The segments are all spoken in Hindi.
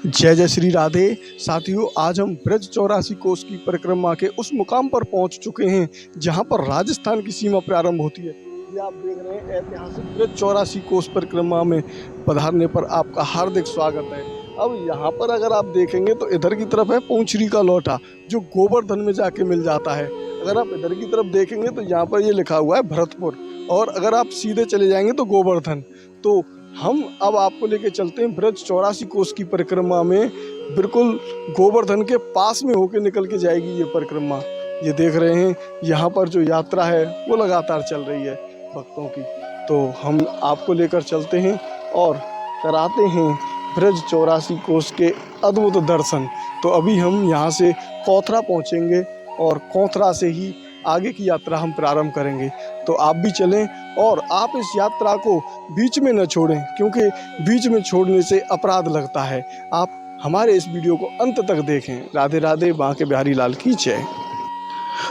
जय जय श्री राधे। साथियों, आज हम ब्रज 84 कोस की परिक्रमा के उस मुकाम पर पहुंच चुके हैं जहां पर राजस्थान की सीमा प्रारंभ होती है। ये आप देख रहे हैं, ऐतिहासिक ब्रज 84 कोस परिक्रमा में पधारने पर आपका हार्दिक स्वागत है। अब यहाँ पर अगर आप देखेंगे तो इधर की तरफ है पूंछरी का लौटा, जो गोवर्धन में जाके मिल जाता है। अगर आप इधर की तरफ देखेंगे तो यहाँ पर ये लिखा हुआ है भरतपुर, और अगर आप सीधे चले जाएंगे तो गोवर्धन। तो हम अब आपको लेके चलते हैं ब्रज 84 कोस की परिक्रमा में। बिल्कुल गोवर्धन के पास में होके निकल के जाएगी ये परिक्रमा। ये देख रहे हैं, यहाँ पर जो यात्रा है वो लगातार चल रही है भक्तों की। तो हम आपको लेकर चलते हैं और कराते हैं ब्रज 84 कोस के अद्भुत दर्शन। तो अभी हम यहाँ से कौथरा पहुँचेंगे और कौथरा से ही आगे की यात्रा हम प्रारंभ करेंगे। तो आप भी चलें और आप इस यात्रा को बीच में न छोड़ें, क्योंकि बीच में छोड़ने से अपराध लगता है। आप हमारे इस वीडियो को अंत तक देखें। राधे राधे, बांके बिहारी लाल की जय।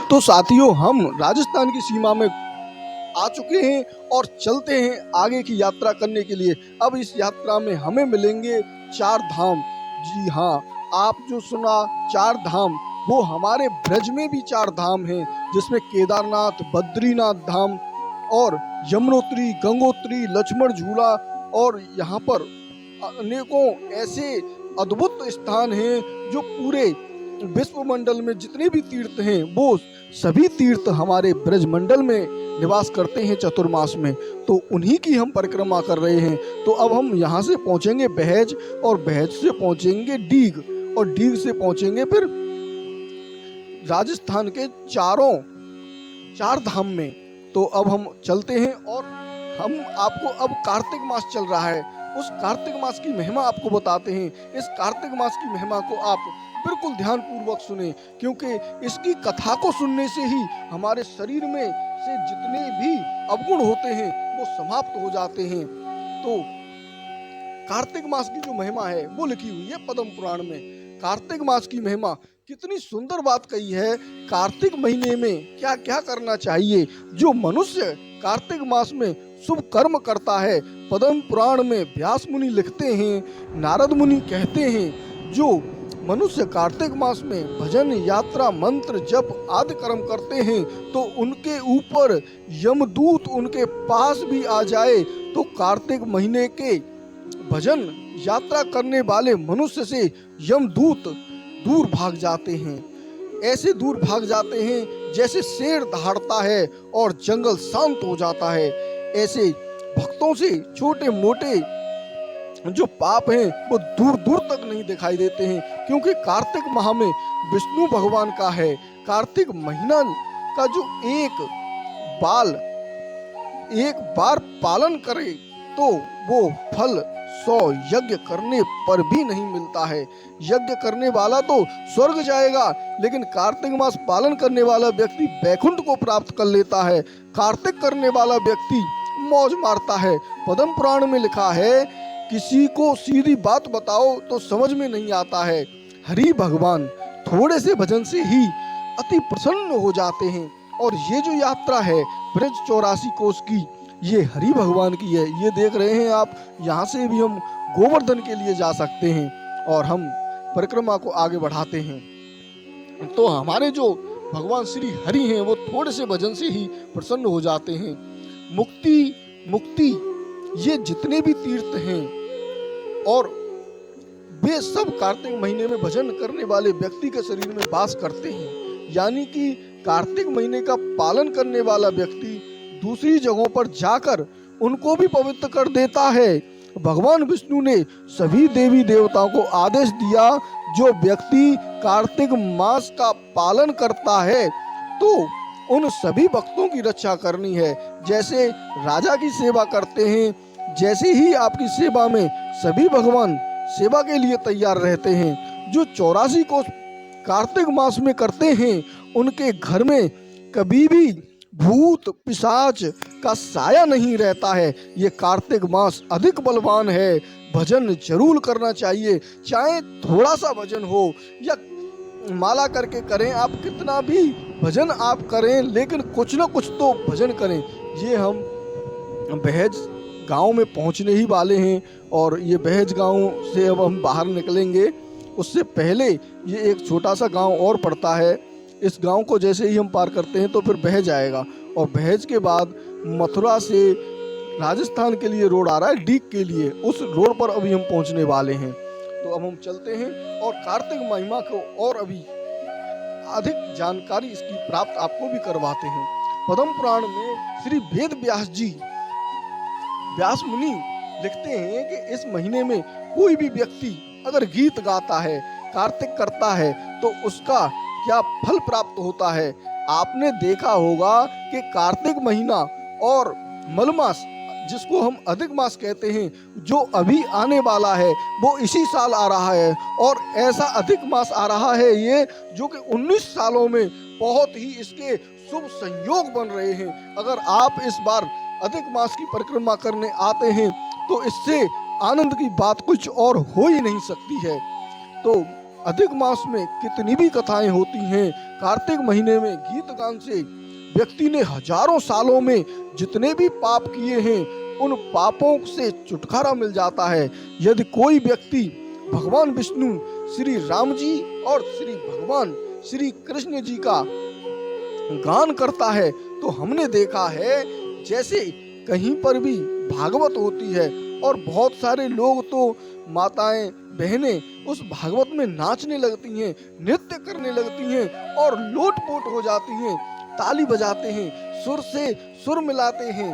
तो साथियों, हम राजस्थान की सीमा में आ चुके हैं और चलते हैं आगे की यात्रा करने के लिए। अब इस यात्रा में हमें मिलेंगे 4 धाम। जी हाँ, आप जो सुना 4 धाम, वो हमारे ब्रज में भी 4 धाम हैं, जिसमें केदारनाथ, बद्रीनाथ धाम और यमुनोत्री, गंगोत्री, लक्ष्मण झूला, और यहाँ पर अनेकों ऐसे अद्भुत स्थान हैं जो पूरे विश्व मंडल में जितने भी तीर्थ हैं वो सभी तीर्थ हमारे ब्रज मंडल में निवास करते हैं चतुर्मास में। तो उन्हीं की हम परिक्रमा कर रहे हैं। तो अब हम यहाँ से पहुँचेंगे बहेज, और बहेज से पहुँचेंगे डीग, और डीग से पहुँचेंगे फिर राजस्थान के 4 धाम में। तो अब हम चलते हैं और हम आपको, अब कार्तिक मास चल रहा है, उस कार्तिक मास की महिमा आपको बताते हैं। इस कार्तिक मास की महिमा को आप बिल्कुल ध्यान पूर्वक सुने, क्योंकि इसकी कथा को सुनने से ही हमारे शरीर में से जितने भी अवगुण होते हैं वो समाप्त हो जाते हैं। तो कार्तिक मास की जो महिमा है वो लिखी हुई है पद्म पुराण में। कार्तिक मास की महिमा, कितनी सुंदर बात कही है। कार्तिक महीने में क्या क्या करना चाहिए। जो मनुष्य कार्तिक मास में शुभ कर्म करता है, पद्म पुराण में व्यास मुनि लिखते हैं, नारद मुनि कहते हैं, जो मनुष्य कार्तिक मास में भजन, यात्रा, मंत्र, जप आदि कर्म करते हैं तो उनके ऊपर यमदूत उनके पास भी आ जाए तो कार्तिक महीने के भजन यात्रा करने वाले मनुष्य से यमदूत दूर भाग जाते हैं। ऐसे दूर भाग जाते हैं जैसे शेर दहाड़ता है और जंगल शांत हो जाता है। ऐसे भक्तों से छोटे मोटे जो पाप हैं वो दूर दूर तक नहीं दिखाई देते हैं, क्योंकि कार्तिक माह में विष्णु भगवान का है। कार्तिक महीना का जो एक बार पालन करे तो वो फल 100 यज्ञ करने पर भी नहीं मिलता है। यज्ञ करने वाला तो स्वर्ग जाएगा, लेकिन कार्तिक मास पालन करने वाला व्यक्ति बैकुंठ को प्राप्त कर लेता है। कार्तिक करने वाला व्यक्ति मौज मारता है। पद्म पुराण में लिखा है, किसी को सीधी बात बताओ तो समझ में नहीं आता है। हरि भगवान थोड़े से भजन से ही अति प्रसन्न हो जाते हैं। और ये जो यात्रा है ब्रज 84 कोस की, ये हरि भगवान की है। ये देख रहे हैं आप, यहाँ से भी हम गोवर्धन के लिए जा सकते हैं और हम परिक्रमा को आगे बढ़ाते हैं। तो हमारे जो भगवान श्री हरि हैं वो थोड़े से भजन से ही प्रसन्न हो जाते हैं। मुक्ति ये जितने भी तीर्थ हैं, और वे सब कार्तिक महीने में भजन करने वाले व्यक्ति के शरीर में वास करते हैं। यानी कि कार्तिक महीने का पालन करने वाला व्यक्ति दूसरी जगहों पर जाकर उनको भी पवित्र कर देता है। भगवान विष्णु ने सभी देवी देवताओं को आदेश दिया, जो व्यक्ति कार्तिक मास का पालन करता है तो उन सभी भक्तों की रक्षा करनी है। जैसे राजा की सेवा करते हैं, जैसे ही आपकी सेवा में सभी भगवान सेवा के लिए तैयार रहते हैं। जो 84 को कार्तिक मास में करते हैं, उनके घर में कभी भी भूत पिशाच का साया नहीं रहता है। ये कार्तिक मास अधिक बलवान है। भजन जरूर करना चाहिए, चाहे थोड़ा सा भजन हो या माला करके करें। आप कितना भी भजन आप करें, लेकिन कुछ न कुछ तो भजन करें। ये हम बहेज गांव में पहुंचने ही वाले हैं और ये बहज गांव से अब हम बाहर निकलेंगे। उससे पहले ये एक छोटा सा गांव और पड़ता है। इस गांव को जैसे ही हम पार करते हैं तो फिर बहज आएगा और बहज के बाद मथुरा से राजस्थान के लिए रोड आ रहा है, डीग के लिए। उस रोड पर अभी हम पहुंचने वाले हैं। तो अब हम चलते हैं और कार्तिक महिमा को और अभी अधिक जानकारी इसकी प्राप्त आपको भी करवाते हैं। पद्म पुराण में श्री वेद व्यास जी, व्यास मुनि लिखते हैं कि इस महीने में कोई भी व्यक्ति अगर गीत गाता है, कार्तिक करता है, तो उसका क्या फल प्राप्त होता है। आपने देखा होगा कि कार्तिक महीना और मलमास, जिसको हम अधिक मास कहते हैं, जो अभी आने वाला है वो इसी साल आ रहा है। और ऐसा अधिक मास आ रहा है ये जो कि 19 सालों में बहुत ही इसके शुभ संयोग बन रहे हैं। अगर आप इस बार अधिक मास की परिक्रमा करने आते हैं तो इससे आनंद की बात कुछ और हो ही नहीं सकती है। तो अधिक मास में कितनी भी कथाएं होती हैं, कार्तिक महीने में गीत गान से व्यक्ति ने हजारों सालों में जितने भी पाप किए हैं उन पापों से छुटकारा मिल जाता है। यदि कोई व्यक्ति भगवान विष्णु, श्री राम जी और श्री भगवान श्री कृष्ण जी का गान करता है तो हमने देखा है जैसे कहीं पर भी भागवत होती है और बहुत सारे लोग तो माताएं बहनें उस भागवत में नाचने लगती हैं, नृत्य करने लगती हैं और लोटपोट हो जाती हैं, ताली बजाते हैं, सुर से सुर मिलाते हैं।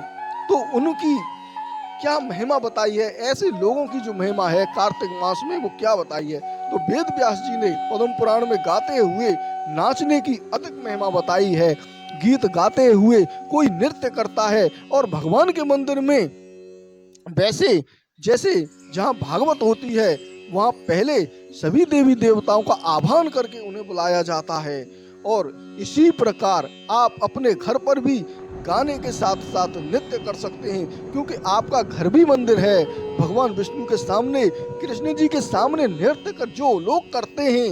तो उनकी क्या महिमा बताई है, ऐसे लोगों की जो महिमा है कार्तिक मास में वो क्या बताई है। तो वेद व्यास जी ने पद्म पुराण में गाते हुए नाचने की अधिक महिमा बताई है। गीत गाते हुए कोई नृत्य करता है और भगवान के मंदिर में वैसे जैसे जहाँ भागवत होती है वहाँ पहले सभी देवी देवताओं का आह्वान करके उन्हें बुलाया जाता है। और इसी प्रकार आप अपने घर पर भी गाने के साथ साथ नृत्य कर सकते हैं, क्योंकि आपका घर भी मंदिर है। भगवान विष्णु के सामने, कृष्ण जी के सामने नृत्य कर जो लोग करते हैं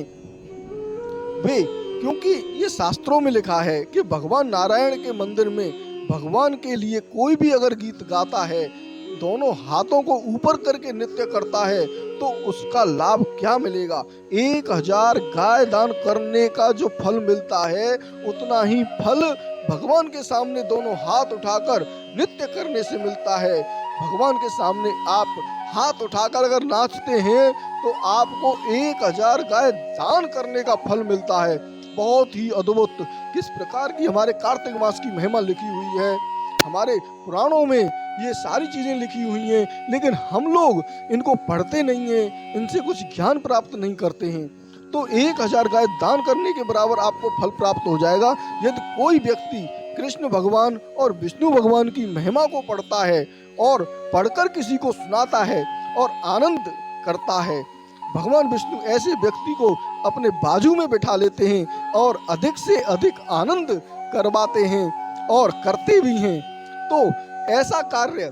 वे, क्योंकि ये शास्त्रों में लिखा है कि भगवान नारायण के मंदिर में भगवान के लिए कोई भी अगर गीत गाता है, दोनों हाथों को ऊपर करके नृत्य करता है, तो उसका लाभ क्या मिलेगा। 1000 गाय दान करने का जो फल मिलता है उतना ही फल भगवान के सामने दोनों हाथ उठाकर नृत्य करने से मिलता है। भगवान के सामने आप हाथ उठाकर अगर नाचते हैं तो आपको 1000 गाय दान करने का फल मिलता है। बहुत ही अद्भुत किस प्रकार की हमारे कार्तिक मास की महिमा लिखी हुई है। हमारे पुराणों में ये सारी चीजें लिखी हुई हैं, लेकिन हम लोग इनको पढ़ते नहीं हैं, इनसे कुछ ज्ञान प्राप्त नहीं करते हैं। तो 1000 गाय दान करने के बराबर आपको फल प्राप्त हो जाएगा यदि कोई व्यक्ति कृष्ण भगवान और विष्णु भगवान की महिमा को पढ़ता है और पढ़कर किसी को सुनाता है और आनंद करता है। भगवान विष्णु ऐसे व्यक्ति को अपने बाजू में बिठा लेते हैं और अधिक से अधिक आनंद करवाते हैं और करते भी हैं। तो ऐसा कार्य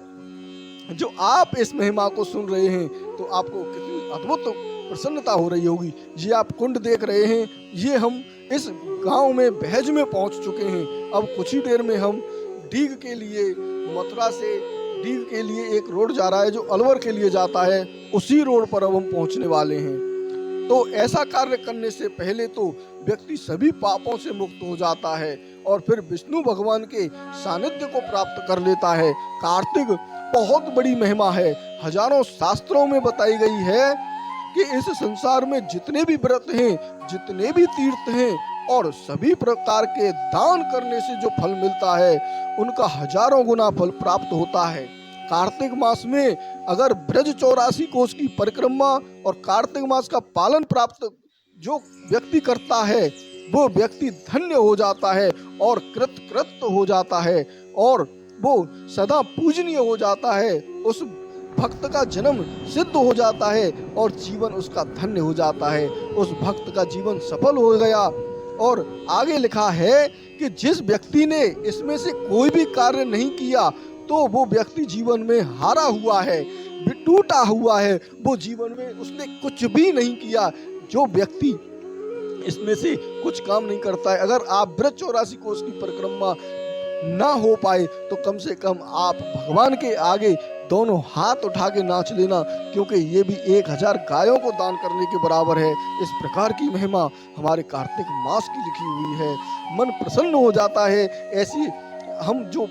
जो आप इस महिमा को सुन रहे हैं तो आपको कितनी अद्भुत प्रसन्नता हो रही होगी। ये आप कुंड देख रहे हैं, ये हम इस गांव में बहज में पहुंच चुके हैं। अब कुछ ही देर में हम डीग के लिए, मथुरा से डीग के लिए एक रोड जा रहा है जो अलवर के लिए जाता है, उसी रोड पर अब हम पहुंचने वाले हैं। तो ऐसा कार्य करने से पहले तो व्यक्ति सभी पापों से मुक्त हो जाता है और फिर विष्णु भगवान के सानिध्य को प्राप्त कर लेता है। कार्तिक बहुत बड़ी महिमा है, हजारों शास्त्रों में बताई गई है कि इस संसार में जितने भी व्रत हैं, जितने भी तीर्थ हैं और सभी प्रकार के दान करने से जो फल मिलता है उनका हजारों गुना फल प्राप्त होता है। कार्तिक मास में अगर ब्रज 84 कोस की परिक्रमा और कार्तिक मास का पालन प्राप्त जो व्यक्ति करता है वो व्यक्ति धन्य हो जाता है और कृतकृत्य हो जाता है और वो सदा पूजनीय हो जाता है। उस भक्त का जन्म सिद्ध हो जाता है और जीवन उसका धन्य हो जाता है। उस भक्त का जीवन सफल हो गया। और आगे लिखा है कि जिस व्यक्ति ने इसमें से कोई भी कार्य नहीं किया तो वो व्यक्ति जीवन में हारा हुआ है, टूटा हुआ है, वो जीवन में उसने कुछ भी नहीं किया। जो व्यक्ति इसमें से कुछ काम नहीं करता है, अगर आप ब्रज 84 कोस की परिक्रमा ना हो पाए तो कम से कम आप भगवान के आगे दोनों हाथ उठा के नाच लेना, क्योंकि ये भी 1000 गायों को दान करने के बराबर है। इस प्रकार की महिमा हमारे कार्तिक मास की लिखी हुई है। मन प्रसन्न हो जाता है। ऐसी हम जो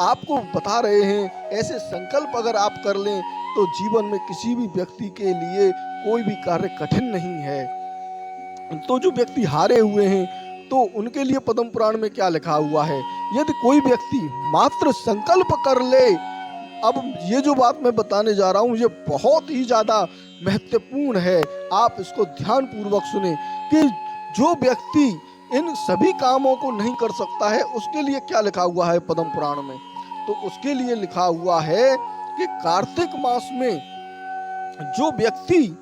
आपको बता रहे हैं, ऐसे संकल्प अगर आप कर लें तो जीवन में किसी भी व्यक्ति के लिए कोई भी कार्य कठिन नहीं है। तो जो व्यक्ति हारे हुए हैं, तो उनके लिए पद्म पुराण में क्या लिखा हुआ है, यदि कोई व्यक्ति मात्र संकल्प कर ले। अब ये जो बात मैं बताने जा रहा हूँ, ये बहुत ही ज्यादा महत्वपूर्ण है। आप इसको ध्यान पूर्वक सुने कि जो व्यक्ति इन सभी कामों को नहीं कर सकता है, उसके लिए क्या लिखा हुआ है पद्म पुराण में। तो उसके लिए लिखा हुआ है कि कार्तिक मास में जो व्यक्ति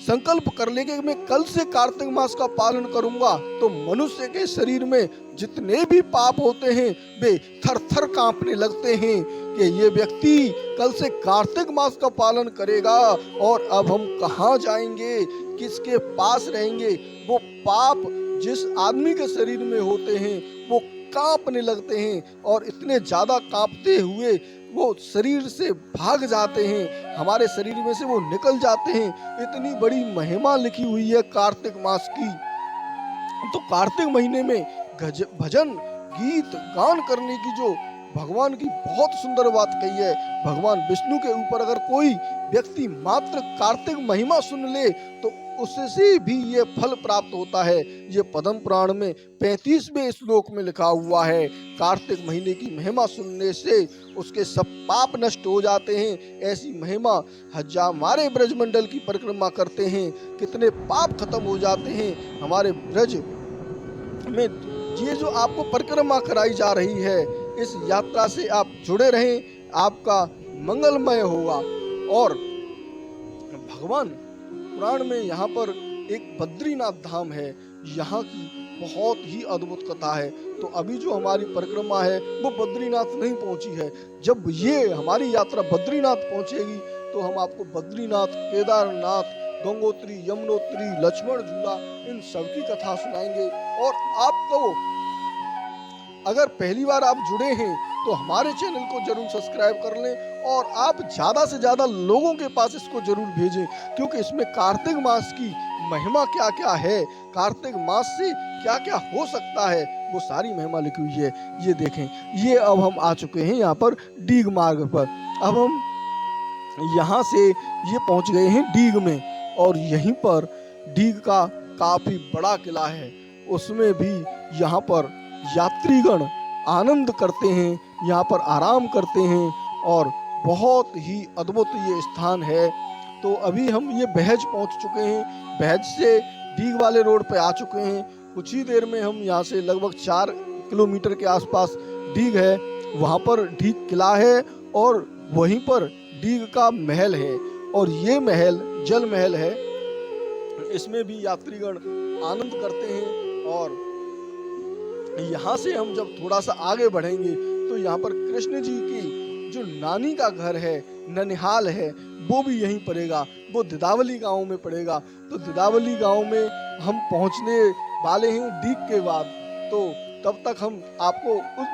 संकल्प कर ले कि मैं कल से कार्तिक मास का पालन करूंगा, तो मनुष्य के शरीर में जितने भी पाप होते हैं वे थर थर कांपने लगते हैं कि ये व्यक्ति कल से कार्तिक मास का पालन करेगा और अब हम कहाँ जाएंगे, किसके पास रहेंगे। वो पाप जिस आदमी के शरीर में होते हैं वो कांपने लगते हैं और इतने ज्यादा कांपते हुए वो शरीर से भाग जाते हैं, हमारे शरीर में से वो निकल जाते हैं। इतनी बड़ी महिमा लिखी हुई है कार्तिक मास की। तो कार्तिक महीने में भजन गीत गान करने की जो भगवान की बहुत सुंदर बात कही है। भगवान विष्णु के ऊपर अगर कोई व्यक्ति मात्र कार्तिक महिमा सुन ले तो उससे भी ये फल प्राप्त होता है। ये पद्म पुराण में 35वें श्लोक में लिखा हुआ है। कार्तिक महीने की महिमा सुनने से उसके सब पाप नष्ट हो जाते हैं। ऐसी महिमा हमारे ब्रजमंडल की परिक्रमा करते हैं, कितने पाप खत्म हो जाते हैं। हमारे ब्रज में ये जो आपको परिक्रमा कराई जा रही है, इस यात्रा से आप जुड़े रहें, आपका मंगलमय होगा। और भगवान पुराण में यहाँ पर एक बद्रीनाथ धाम है, यहाँ की बहुत ही अद्भुत कथा है। तो अभी जो हमारी परिक्रमा है वो बद्रीनाथ नहीं पहुंची है। जब ये हमारी यात्रा बद्रीनाथ पहुंचेगी तो हम आपको बद्रीनाथ, केदारनाथ, गंगोत्री, यमुनोत्री, लक्ष्मण झूला, इन सब की कथा सुनाएंगे। और आपको अगर पहली बार आप जुड़े हैं तो हमारे चैनल को जरूर सब्सक्राइब कर लें और आप ज़्यादा से ज़्यादा लोगों के पास इसको जरूर भेजें, क्योंकि इसमें कार्तिक मास की महिमा क्या क्या है, कार्तिक मास से क्या क्या हो सकता है, वो सारी महिमा लिखी हुई है। ये देखें, ये अब हम आ चुके हैं यहाँ पर डीग मार्ग पर। अब हम यहाँ से ये पहुँच गए हैं डीग में, और यहीं पर डीग का काफ़ी बड़ा किला है। उसमें भी यहाँ पर यात्रीगण आनंद करते हैं, यहाँ पर आराम करते हैं और बहुत ही अद्भुत ये स्थान है। तो अभी हम ये बहज पहुँच चुके हैं, बहज से डीग वाले रोड पे आ चुके हैं। कुछ ही देर में हम यहाँ से लगभग 4 किलोमीटर के आसपास डीग है, वहाँ पर डीग किला है और वहीं पर डीग का महल है। और ये महल जल महल है, इसमें भी यात्रीगण आनंद करते हैं। और यहाँ से हम जब थोड़ा सा आगे बढ़ेंगे तो यहाँ पर कृष्ण जी की जो नानी का घर है, ननिहाल है, वो भी यहीं पड़ेगा, वो दिदावली गांव में पड़ेगा। तो दिदावली गांव में हम पहुँचने वाले हैं डीग के बाद। तो तब तक हम आपको उस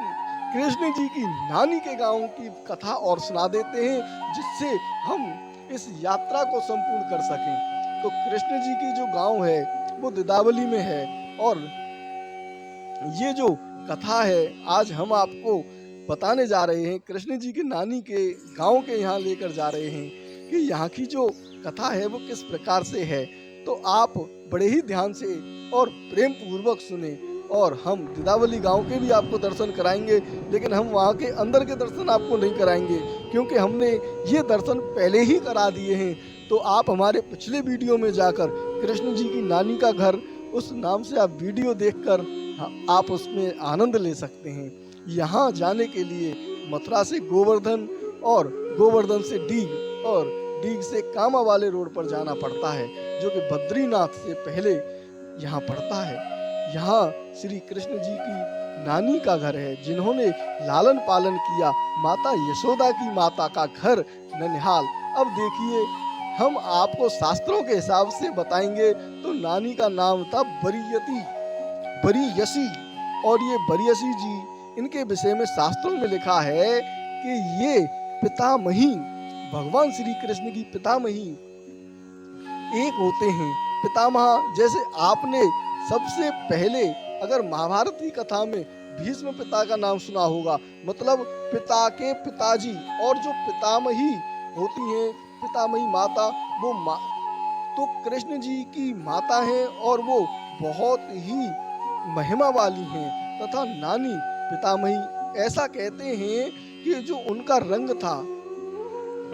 कृष्ण जी की नानी के गांव की कथा और सुना देते हैं, जिससे हम इस यात्रा को संपूर्ण कर सकें। तो कृष्ण जी की जो गांव है वो दिदावली में है, और ये जो कथा है आज हम आपको बताने जा रहे हैं। कृष्ण जी की नानी के गांव के यहाँ लेकर जा रहे हैं कि यहाँ की जो कथा है वो किस प्रकार से है। तो आप बड़े ही ध्यान से और प्रेम पूर्वक सुने, और हम दिदावली गांव के भी आपको दर्शन कराएंगे, लेकिन हम वहाँ के अंदर के दर्शन आपको नहीं कराएंगे, क्योंकि हमने ये दर्शन पहले ही करा दिए हैं। तो आप हमारे पिछले वीडियो में जाकर कृष्ण जी की नानी का घर उस नाम से आप वीडियो देखकर आप उसमें आनंद ले सकते हैं। यहाँ जाने के लिए मथुरा से गोवर्धन और गोवर्धन से डीग और डीग से कामा वाले रोड पर जाना पड़ता है, जो कि बद्रीनाथ से पहले यहाँ पड़ता है। यहाँ श्री कृष्ण जी की नानी का घर है, जिन्होंने लालन पालन किया, माता यशोदा की माता का घर ननिहाल। अब देखिए, हम आपको शास्त्रों के हिसाब से बताएंगे तो नानी का नाम था बरियसी, और ये बरियसी जी, इनके विषय में शास्त्रों में लिखा है कि ये पितामही, भगवान श्री कृष्ण की पितामही एक होते हैं। पितामह जैसे आपने सबसे पहले अगर महाभारत की कथा में भीष्म पिता का नाम सुना होगा, मतलब पिता के पिताजी, और जो पितामही होती हैं, पितामही माता, वो तो कृष्ण जी की माता हैं और वो बहुत ही महिमा वाली हैं। तथा नानी पितामही, ऐसा कहते हैं कि जो उनका रंग था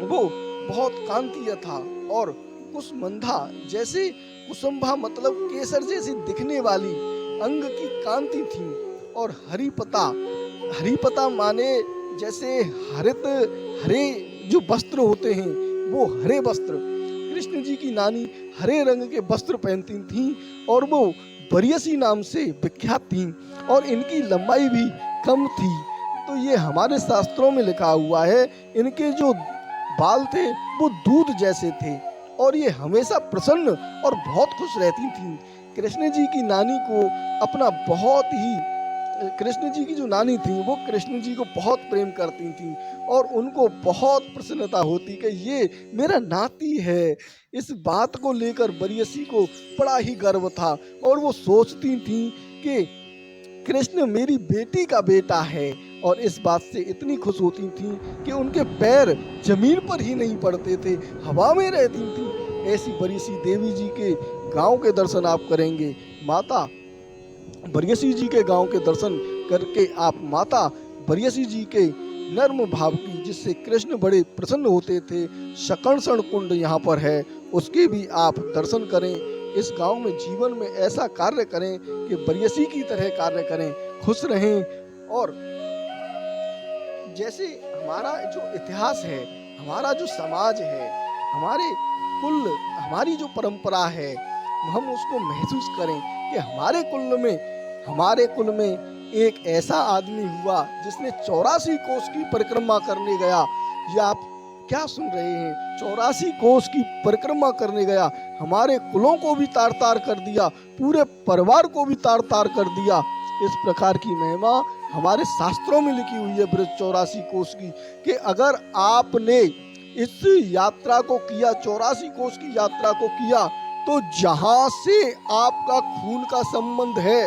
वो बहुत कांतीय था और कुसुमंधा जैसे, कुसुम्भा मतलब केसर जैसी दिखने वाली अंग की कांति थी। और हरिपता माने जैसे हरे जो वस्त्र होते हैं वो हरे वस्त्र। कृष्ण जी की नानी हरे रंग के वस्त्र पहनती थीं और वो बरियसी नाम से विख्यात थीं और इनकी लंबाई भी कम थी। तो ये हमारे शास्त्रों में लिखा हुआ है, इनके जो बाल थे वो दूध जैसे थे और ये हमेशा प्रसन्न और बहुत खुश रहती थीं। कृष्ण जी की नानी को अपना कृष्ण जी की जो नानी थी वो कृष्ण जी को बहुत प्रेम करती थी और उनको बहुत प्रसन्नता होती कि ये मेरा नाती है। इस बात को लेकर बरियसी को बड़ा ही गर्व था और वो सोचती थी कि कृष्ण मेरी बेटी का बेटा है, और इस बात से इतनी खुश होती थी कि उनके पैर जमीन पर ही नहीं पड़ते थे, हवा में रहती थी। ऐसी बरियसी देवी जी के गांव के दर्शन आप करेंगे, माता बरियसी जी के गांव के दर्शन करके आप माता बरियसी जी के नर्म भाव की, जिससे कृष्ण बड़े प्रसन्न होते थे, शकर्षण कुंड यहाँ पर है, उसके भी आप दर्शन करें। इस गांव में जीवन में ऐसा कार्य करें कि बरियसी की तरह कार्य करें, खुश रहें। और जैसे हमारा जो इतिहास है, हमारा जो समाज है, हमारे कुल, हमारी जो परंपरा है, हम उसको महसूस करें कि हमारे कुल में एक ऐसा आदमी हुआ जिसने 84 कोस की परिक्रमा करने गया। ये आप क्या सुन रहे हैं, 84 कोस की परिक्रमा करने गया, हमारे कुलों को भी तार तार कर दिया, पूरे परिवार को भी तार तार कर दिया। इस प्रकार की महिमा हमारे शास्त्रों में लिखी हुई है ब्रज 84 कोस की, कि अगर आपने इस यात्रा को किया, 84 कोस की यात्रा को किया, तो जहां से आपका खून का संबंध है,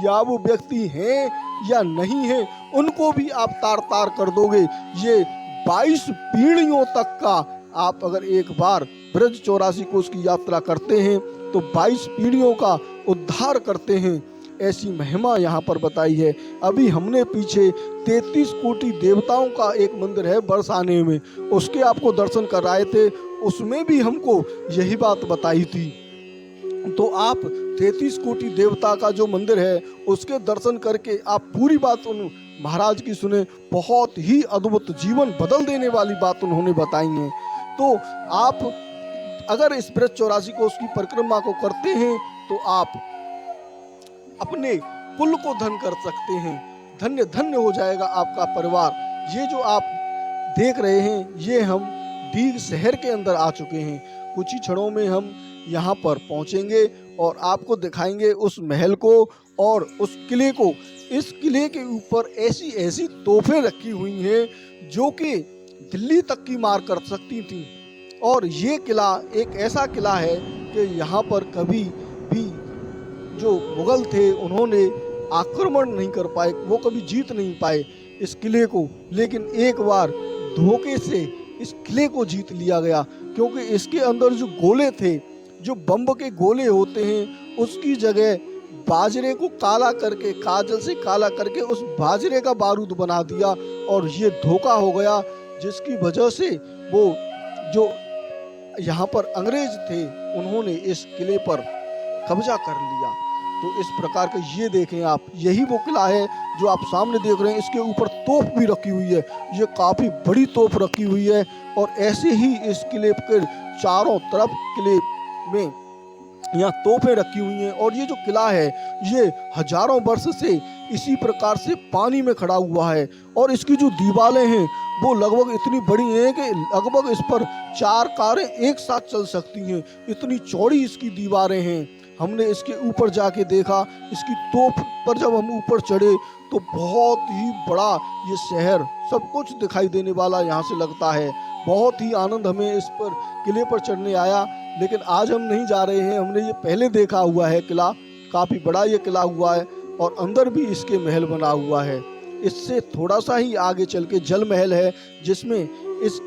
या वो व्यक्ति हैं या नहीं है, उनको भी आप तार तार कर दोगे। ये 22 पीढ़ियों तक का, आप अगर एक बार ब्रज 84 कोस की यात्रा करते हैं तो 22 पीढ़ियों का उद्धार करते हैं। ऐसी महिमा यहाँ पर बताई है। अभी हमने पीछे 33 कोटि देवताओं का एक मंदिर है बरसाने में, उसके आपको दर्शन कराए थे, उसमें भी हमको यही बात बताई थी। तो आप 33 कोटि देवता का जो मंदिर है उसके दर्शन करके आप पूरी बात उन महाराज की सुने, बहुत ही अद्भुत जीवन बदल देने वाली बात उन्होंने बताई है। तो आप अगर इस ब्रज 84 कोस की परिक्रमा को करते हैं तो आप अपने कुल को धन कर सकते हैं, धन्य धन्य हो जाएगा आपका परिवार। ये जो आप देख रहे हैं, ये हम डीग शहर के अंदर आ चुके हैं। कुछ ही क्षणों में हम यहाँ पर पहुँचेंगे और आपको दिखाएंगे उस महल को और उस किले को। इस किले के ऊपर ऐसी ऐसी तोहफें रखी हुई हैं जो कि दिल्ली तक की मार कर सकती थी। और ये किला एक ऐसा किला है कि यहाँ पर कभी भी जो मुगल थे उन्होंने आक्रमण नहीं कर पाए, वो कभी जीत नहीं पाए इस किले को, लेकिन एक बार धोखे से इस किले को जीत लिया गया, क्योंकि इसके अंदर जो गोले थे, जो बम के गोले होते हैं, उसकी जगह बाजरे को काला करके, काजल से काला करके उस बाजरे का बारूद बना दिया और ये धोखा हो गया, जिसकी वजह से वो जो यहाँ पर अंग्रेज थे उन्होंने इस किले पर कब्जा कर लिया। तो इस प्रकार का ये देखें आप, यही वो किला है जो आप सामने देख रहे हैं। इसके ऊपर तोप भी रखी हुई है, ये काफ़ी बड़ी तोप रखी हुई है। और ऐसे ही इस किले के चारों तरफ किले में यहाँ तोपें रखी हुई हैं। और ये जो किला है ये हजारों वर्ष से इसी प्रकार से पानी में खड़ा हुआ है और इसकी जो दीवारें हैं वो लगभग इतनी बड़ी हैं कि लगभग इस पर 4 कारें एक साथ चल सकती हैं। इतनी चौड़ी इसकी दीवारें हैं। हमने इसके ऊपर जाके देखा, इसकी तोप पर जब हम ऊपर चढ़े तो बहुत ही बड़ा ये शहर सब कुछ दिखाई देने वाला यहाँ से लगता है। बहुत ही आनंद हमें इस पर किले पर चढ़ने आया, लेकिन आज हम नहीं जा रहे हैं। हमने ये पहले देखा हुआ है किला, काफ़ी बड़ा ये किला हुआ है और अंदर भी इसके महल बना हुआ है। इससे थोड़ा सा ही आगे चल के जल महल है, जिसमें इस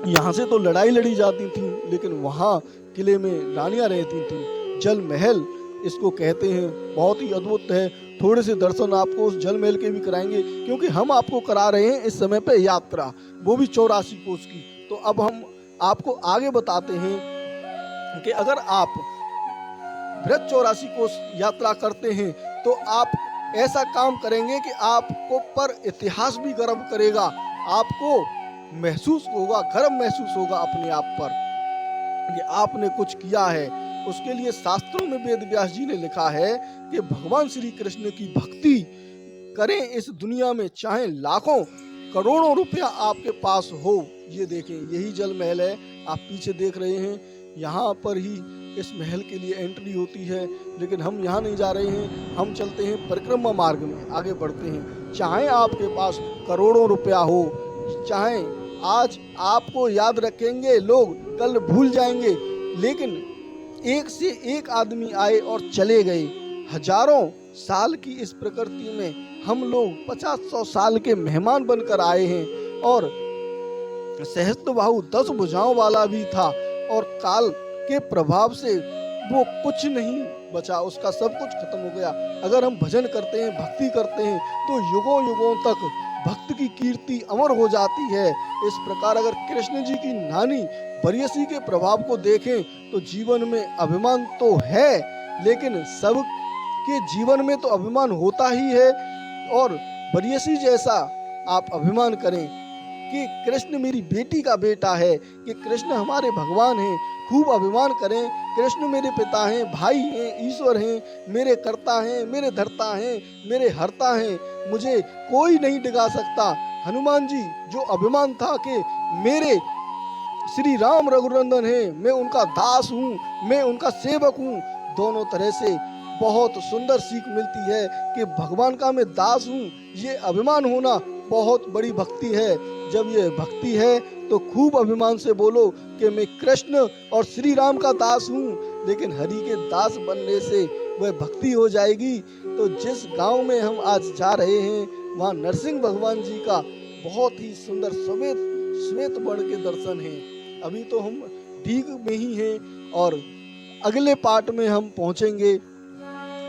यहाँ से तो लड़ाई लड़ी जाती थी, लेकिन वहाँ किले में रानियाँ रहती थी। जल महल इसको कहते हैं, बहुत ही अद्भुत है। थोड़े से दर्शन आपको उस जल महल के भी कराएंगे, क्योंकि हम आपको करा रहे हैं इस समय पे यात्रा, वो भी 84 कोस की। तो अब हम आपको आगे बताते हैं कि अगर आप बृहद 84 कोस यात्रा करते हैं तो आप ऐसा काम करेंगे कि आपको पर इतिहास भी गर्व करेगा, आपको महसूस होगा, गर्व महसूस होगा अपने आप पर कि आपने कुछ किया है। उसके लिए शास्त्रों में वेद व्यास जी ने लिखा है कि भगवान श्री कृष्ण की भक्ति करें इस दुनिया में, चाहे लाखों करोड़ों रुपया आपके पास हो। ये देखें, यही जल महल है, आप पीछे देख रहे हैं। यहाँ पर ही इस महल के लिए एंट्री होती है, लेकिन हम यहाँ नहीं जा रहे हैं। हम चलते हैं परिक्रमा मार्ग में, आगे बढ़ते हैं। चाहे आपके पास करोड़ों रुपया हो, चाहे आज आपको याद रखेंगे लोग, कल भूल जाएंगे, लेकिन एक से एक आदमी आए और चले गए। हजारों साल की इस प्रकृति में हम लोग 50-100 साल के मेहमान बनकर आए हैं। और सहस्त्रबाहु 10 भुजाओं वाला भी था, और काल के प्रभाव से वो कुछ नहीं बचा, उसका सब कुछ खत्म हो गया। अगर हम भजन करते हैं, भक्ति करते हैं, तो युगों युगों तक भक्त की कीर्ति अमर हो जाती है। इस प्रकार अगर कृष्ण जी की नानी बरियसी के प्रभाव को देखें तो जीवन में अभिमान तो है, लेकिन सब के जीवन में तो अभिमान होता ही है। और बरियसी जैसा आप अभिमान करें कि कृष्ण मेरी बेटी का बेटा है, कि कृष्ण हमारे भगवान हैं, खूब अभिमान करें। कृष्ण मेरे पिता हैं, भाई हैं, ईश्वर हैं, मेरे कर्ता हैं, मेरे धर्ता हैं, मेरे हरता हैं, मुझे कोई नहीं डिगा सकता। हनुमान जी जो अभिमान था कि मेरे श्री राम रघुनंदन हैं, मैं उनका दास हूँ, मैं उनका सेवक हूँ, दोनों तरह से बहुत सुंदर सीख मिलती है कि भगवान का मैं दास हूँ। ये अभिमान होना बहुत बड़ी भक्ति है। जब ये भक्ति है तो खूब अभिमान से बोलो कि मैं कृष्ण और श्री राम का दास हूँ। लेकिन हरि के दास बनने से वह भक्ति हो जाएगी। तो जिस गांव में हम आज जा रहे हैं, वहाँ नरसिंह भगवान जी का बहुत ही सुंदर श्वेत वर्ण के दर्शन हैं। अभी तो हम डीग में ही हैं और अगले पार्ट में हम पहुँचेंगे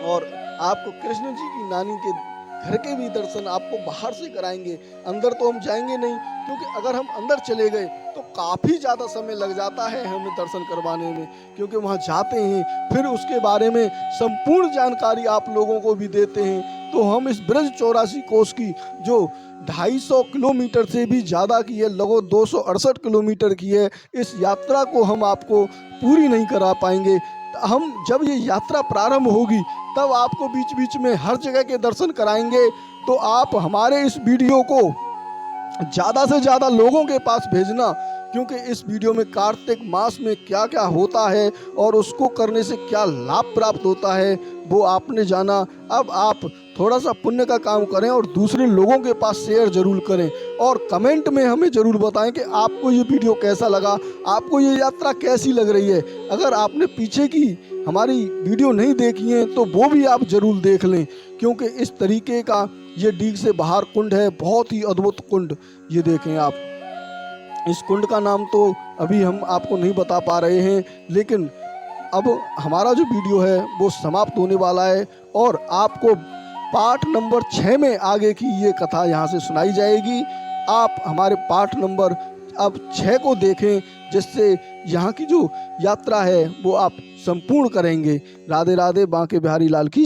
और आपको कृष्ण जी की नानी के घर के भी दर्शन आपको बाहर से कराएंगे। अंदर तो हम जाएंगे नहीं, क्योंकि अगर हम अंदर चले गए तो काफ़ी ज़्यादा समय लग जाता है हमें दर्शन करवाने में, क्योंकि वहाँ जाते हैं फिर उसके बारे में संपूर्ण जानकारी आप लोगों को भी देते हैं। तो हम इस बृहद 84 कोस की जो 250 किलोमीटर से भी ज़्यादा की है, लगभग 268 किलोमीटर की है, इस यात्रा को हम आपको पूरी नहीं करा पाएंगे। हम जब ये यात्रा प्रारंभ होगी तब आपको बीच बीच में हर जगह के दर्शन कराएंगे। तो आप हमारे इस वीडियो को ज़्यादा से ज़्यादा लोगों के पास भेजना, क्योंकि इस वीडियो में कार्तिक मास में क्या क्या होता है और उसको करने से क्या लाभ प्राप्त होता है वो आपने जाना। अब आप थोड़ा सा पुण्य का काम करें और दूसरे लोगों के पास शेयर जरूर करें, और कमेंट में हमें ज़रूर बताएं कि आपको ये वीडियो कैसा लगा, आपको ये यात्रा कैसी लग रही है। अगर आपने पीछे की हमारी वीडियो नहीं देखी है तो वो भी आप ज़रूर देख लें, क्योंकि इस तरीके का ये डीग से बाहर कुंड है, बहुत ही अद्भुत कुंड। ये देखें आप, इस कुंड का नाम तो अभी हम आपको नहीं बता पा रहे हैं, लेकिन अब हमारा जो वीडियो है वो समाप्त होने वाला है और आपको पार्ट नंबर 6 में आगे की ये कथा यहाँ से सुनाई जाएगी। आप हमारे पार्ट नंबर अब 6 को देखें, जिससे यहाँ की जो यात्रा है वो आप संपूर्ण करेंगे। राधे राधे, बांके बिहारी लाल की।